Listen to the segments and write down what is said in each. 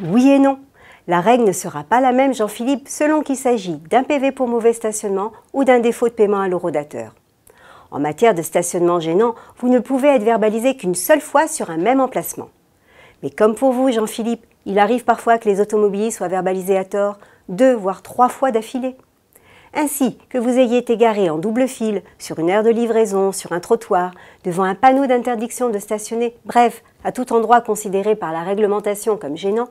Oui et non. La règle ne sera pas la même, Jean-Philippe, selon qu'il s'agit d'un PV pour mauvais stationnement ou d'un défaut de paiement à l'horodateur. En matière de stationnement gênant, vous ne pouvez être verbalisé qu'une seule fois sur un même emplacement. Mais comme pour vous, Jean-Philippe, il arrive parfois que les automobilistes soient verbalisés à tort 2 voire 3 fois d'affilée. Ainsi que vous ayez été garé en double file, sur une aire de livraison, sur un trottoir, devant un panneau d'interdiction de stationner, bref, à tout endroit considéré par la réglementation comme gênant,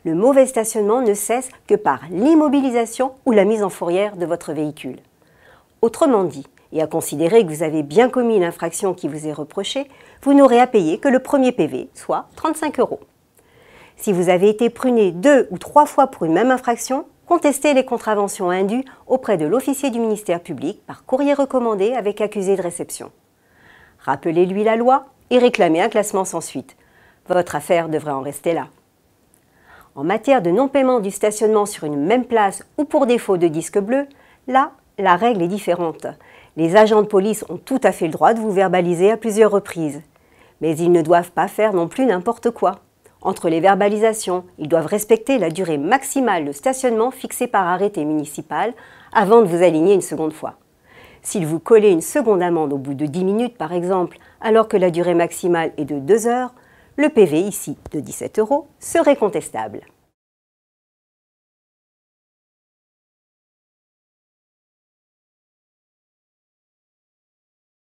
le mauvais stationnement ne cesse que par l'immobilisation ou la mise en fourrière de votre véhicule. Autrement dit, et à considérer que vous avez bien commis l'infraction qui vous est reprochée, vous n'aurez à payer que le premier PV, soit 35 €. Si vous avez été pruné 2 ou 3 fois pour une même infraction, contestez les contraventions indues auprès de l'officier du ministère public par courrier recommandé avec accusé de réception. Rappelez-lui la loi et réclamez un classement sans suite. Votre affaire devrait en rester là. En matière de non-paiement du stationnement sur une même place ou pour défaut de disque bleu, là, la règle est différente. Les agents de police ont tout à fait le droit de vous verbaliser à plusieurs reprises. Mais ils ne doivent pas faire non plus n'importe quoi. Entre les verbalisations, ils doivent respecter la durée maximale de stationnement fixée par arrêté municipal avant de vous aligner une seconde fois. S'ils vous collent une seconde amende au bout de 10 minutes par exemple, alors que la durée maximale est de 2 heures, le PV ici de 17 € serait contestable.